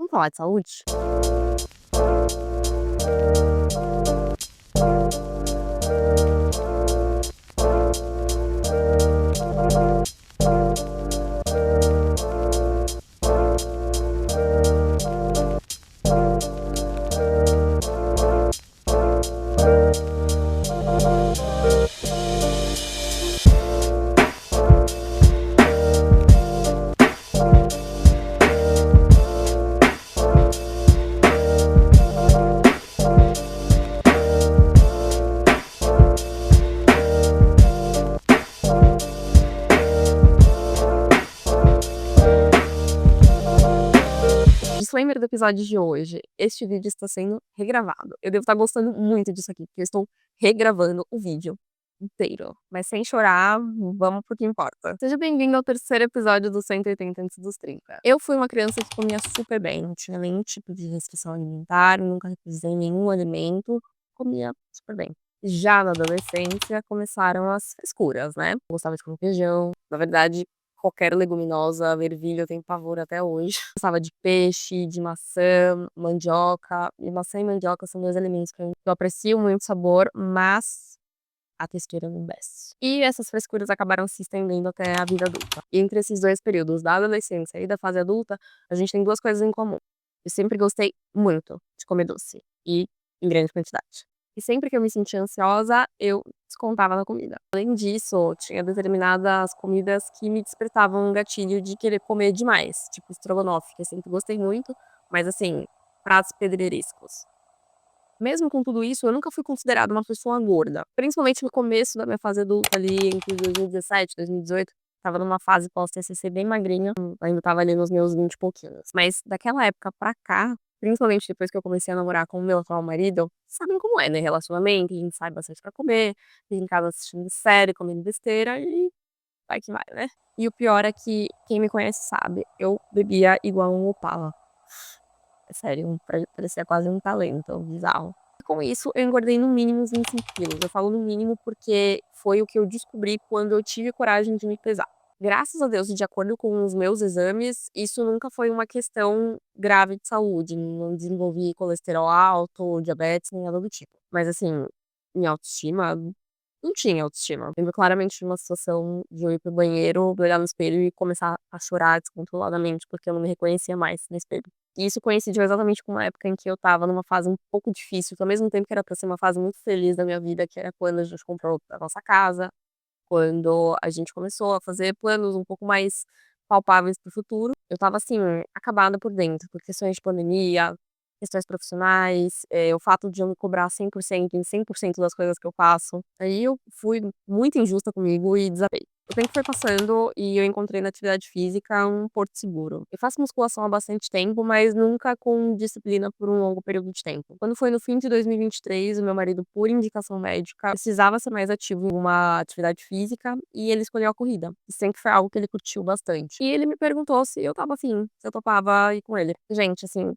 Vamos falar de saúde? Disclaimer do episódio de hoje: este vídeo está sendo regravado. Eu devo estar gostando muito disso aqui, porque eu estou regravando o vídeo inteiro. Mas sem chorar, vamos pro que importa. Seja bem-vindo ao terceiro episódio do 180 antes dos 30. Eu fui uma criança que comia super bem, não tinha nenhum tipo de restrição alimentar, nunca recusei nenhum alimento, comia super bem. Já na adolescência começaram as frescuras, né? Eu gostava de comer feijão, na verdade, qualquer leguminosa, ervilha, eu tenho pavor até hoje. Gostava de peixe, de maçã, mandioca. E maçã e mandioca são 2 alimentos que eu aprecio muito o sabor, mas a textura não desce. E essas frescuras acabaram se estendendo até a vida adulta. E entre esses 2 períodos, da adolescência e da fase adulta, a gente tem 2 coisas em comum. Eu sempre gostei muito de comer doce, e em grande quantidade. E sempre que eu me sentia ansiosa, eu descontava na comida. Além disso, tinha determinadas comidas que me despertavam um gatilho de querer comer demais, tipo estrogonofe, que eu sempre gostei muito, mas assim, pratos pedreirescos. Mesmo com tudo isso, eu nunca fui considerada uma pessoa gorda, principalmente no começo da minha fase adulta ali, entre 2017 e 2018, estava numa fase pós-TCC bem magrinha, ainda estava ali nos meus 20 e pouquinhos. Mas daquela época pra cá, principalmente depois que eu comecei a namorar com o meu atual marido, sabem como é, né, relacionamento, a gente sai bastante pra comer, fica em casa assistindo série, comendo besteira e vai que vai, né. E o pior é que quem me conhece sabe, eu bebia igual um Opala. É sério, parecia quase um talento, bizarro. E com isso, eu engordei no mínimo uns 25 quilos. Eu falo no mínimo porque foi o que eu descobri quando eu tive coragem de me pesar. Graças a Deus, e de acordo com os meus exames, isso nunca foi uma questão grave de saúde. Não desenvolvi colesterol alto, diabetes, nem nada do tipo. Mas assim, minha autoestima, não tinha autoestima. Eu lembro claramente de uma situação de eu ir pro banheiro, olhar no espelho e começar a chorar descontroladamente, porque eu não me reconhecia mais no espelho. E isso coincidiu exatamente com uma época em que eu estava numa fase um pouco difícil, que ao mesmo tempo que era pra ser uma fase muito feliz da minha vida, que era quando a gente comprou a nossa casa, quando a gente começou a fazer planos um pouco mais palpáveis para o futuro. Eu estava assim, acabada por dentro, por questões de pandemia, questões profissionais, o fato de eu me cobrar 100% em 100% das coisas que eu faço. Aí eu fui muito injusta comigo e desabei. O tempo foi passando e eu encontrei na atividade física um porto seguro. Eu faço musculação há bastante tempo, mas nunca com disciplina por um longo período de tempo. Quando foi no fim de 2023, o meu marido, por indicação médica, precisava ser mais ativo em uma atividade física e ele escolheu a corrida. E sempre foi algo que ele curtiu bastante. E ele me perguntou se eu estava afim, se eu topava ir com ele. Gente, assim,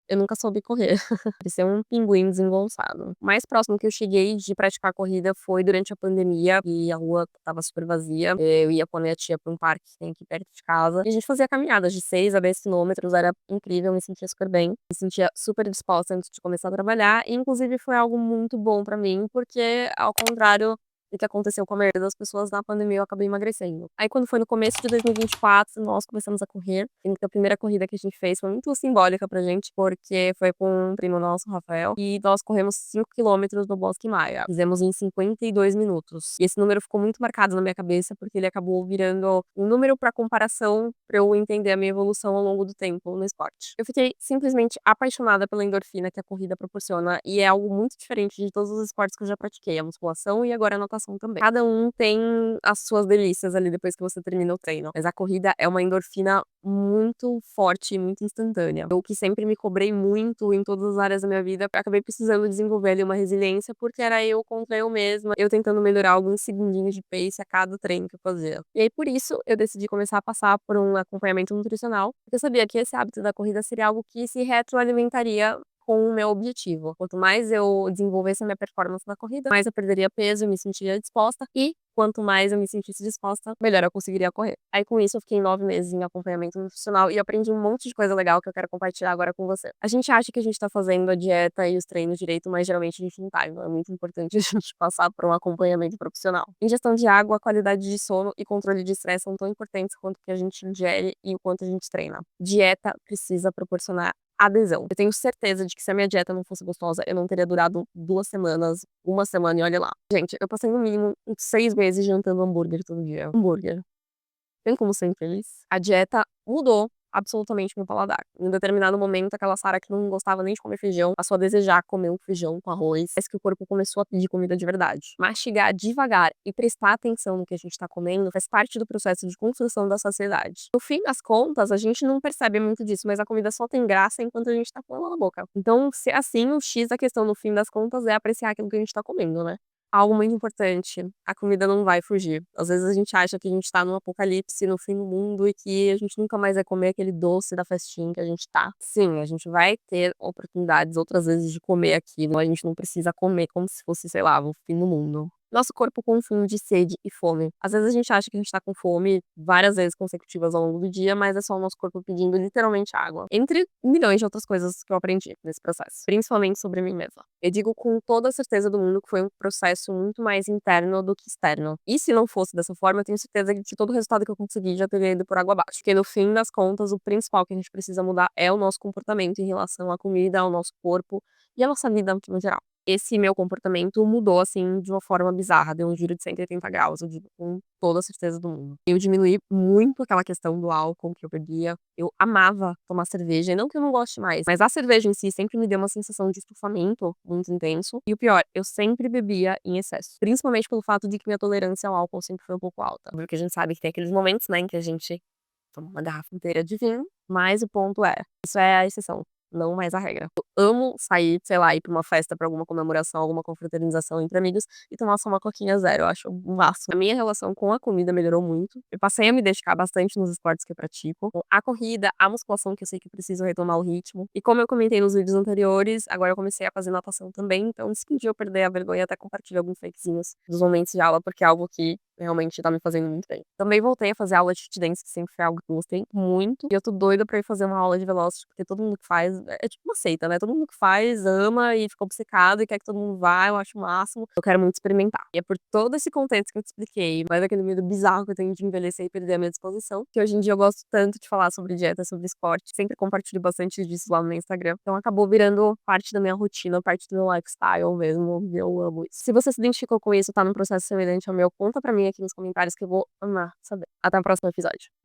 eu nunca soube correr. Parecia um pinguim desengonçado. O mais próximo que eu cheguei de praticar corrida foi durante a pandemia e a rua estava super vazia. Eu ia com a minha tia pra um parque que tem aqui perto de casa. E a gente fazia caminhadas de 6 a 10 quilômetros, era incrível, me sentia super bem. Me sentia super disposta antes de começar a trabalhar. E, inclusive, foi algo muito bom pra mim, porque, ao contrário do que aconteceu com a maioria das pessoas na pandemia, eu acabei emagrecendo. Aí, quando foi no começo de 2024, nós começamos a correr. Lembro que a primeira corrida que a gente fez foi muito simbólica pra gente, porque foi com um primo nosso, Rafael, e nós corremos 5 quilômetros no Bosque Maia. Fizemos em 52 minutos. E esse número ficou muito marcado na minha cabeça, porque ele acabou virando um número pra comparação, pra eu entender a minha evolução ao longo do tempo no esporte. Eu fiquei simplesmente apaixonada pela endorfina que a corrida proporciona, e é algo muito diferente de todos os esportes que eu já pratiquei, a musculação e agora a natação também. Cada um tem as suas delícias ali depois que você termina o treino, mas a corrida é uma endorfina muito forte, muito instantânea. Eu que sempre me cobrei muito em todas as áreas da minha vida, acabei precisando desenvolver ali uma resiliência, porque era eu contra eu mesma, eu tentando melhorar alguns segundinhos de pace a cada treino que eu fazia. E aí, por isso, eu decidi começar a passar por um acompanhamento nutricional, porque eu sabia que esse hábito da corrida seria algo que se retroalimentaria com o meu objetivo. Quanto mais eu desenvolvesse a minha performance na corrida, mais eu perderia peso, eu me sentiria disposta e quanto mais eu me sentisse disposta, melhor eu conseguiria correr. Aí com isso eu fiquei 9 meses em acompanhamento nutricional e aprendi um monte de coisa legal que eu quero compartilhar agora com você. A gente acha que a gente tá fazendo a dieta e os treinos direito, mas geralmente a gente não tá, então é muito importante a gente passar por um acompanhamento profissional. Ingestão de água, qualidade de sono e controle de estresse são tão importantes quanto o que a gente ingere e o quanto a gente treina. Dieta precisa proporcionar adesão. Eu tenho certeza de que se a minha dieta não fosse gostosa, eu não teria durado 2 semanas, 1 semana e olha lá. Gente, eu passei no mínimo uns 6 meses jantando hambúrguer todo dia. Hambúrguer. Tem como ser infeliz? A dieta mudou absolutamente meu paladar. Em um determinado momento, aquela Sarah que não gostava nem de comer feijão, passou a desejar comer um feijão com arroz. Parece que o corpo começou a pedir comida de verdade. Mastigar devagar e prestar atenção no que a gente tá comendo faz parte do processo de construção da saciedade. No fim das contas, a gente não percebe muito disso, mas a comida só tem graça enquanto a gente tá com ela na boca. Então, se é assim, o X da questão no fim das contas é apreciar aquilo que a gente tá comendo, né? Algo muito importante, a comida não vai fugir. Às vezes a gente acha que a gente tá num apocalipse, no fim do mundo e que a gente nunca mais vai comer aquele doce da festinha que a gente tá. Sim, a gente vai ter oportunidades outras vezes de comer aquilo, a gente não precisa comer como se fosse, sei lá, o fim do mundo. Nosso corpo confunde sede e fome. Às vezes a gente acha que a gente tá com fome várias vezes consecutivas ao longo do dia, mas é só o nosso corpo pedindo literalmente água. Entre milhões de outras coisas que eu aprendi nesse processo, principalmente sobre mim mesma. Eu digo com toda a certeza do mundo que foi um processo muito mais interno do que externo. E se não fosse dessa forma, eu tenho certeza de que todo o resultado que eu consegui já teria ido por água abaixo. Porque no fim das contas, o principal que a gente precisa mudar é o nosso comportamento em relação à comida, ao nosso corpo e à nossa vida no geral. Esse meu comportamento mudou, assim, de uma forma bizarra, deu um giro de 180 graus, eu digo com toda a certeza do mundo. Eu diminuí muito aquela questão do álcool que eu bebia. Eu amava tomar cerveja, e não que eu não goste mais, mas a cerveja em si sempre me deu uma sensação de estufamento muito intenso. E o pior, eu sempre bebia em excesso, principalmente pelo fato de que minha tolerância ao álcool sempre foi um pouco alta. Porque a gente sabe que tem aqueles momentos, né, em que a gente toma uma garrafa inteira de vinho, mas o ponto é, isso é a exceção, não mais a regra. Eu amo sair, sei lá, ir pra uma festa, pra alguma comemoração, alguma confraternização entre amigos e tomar só uma coquinha zero, eu acho o máximo. A minha relação com a comida melhorou muito, eu passei a me dedicar bastante nos esportes que eu pratico, a corrida, a musculação, que eu sei que eu preciso retomar o ritmo, e como eu comentei nos vídeos anteriores, agora eu comecei a fazer natação também, então se um dia eu perder a vergonha, até compartilho alguns fakezinhos dos momentos de aula, porque é algo que realmente tá me fazendo muito bem. Também voltei a fazer aula de fit dance, que sempre foi algo que eu gostei muito. E eu tô doida pra ir fazer uma aula de Velocity, porque todo mundo que faz, é tipo uma seita, né? Todo mundo que faz, ama e fica obcecado e quer que todo mundo vá, eu acho o máximo. Eu quero muito experimentar. E é por todo esse contexto que eu te expliquei, mais aquele medo bizarro que eu tenho de envelhecer e perder a minha disposição, que hoje em dia eu gosto tanto de falar sobre dieta, sobre esporte. Sempre compartilho bastante disso lá no meu Instagram. Então acabou virando parte da minha rotina, parte do meu lifestyle mesmo. E eu amo isso. Se você se identificou com isso, tá num processo semelhante ao meu, conta pra mim aqui nos comentários que eu vou amar saber. Até o próximo episódio.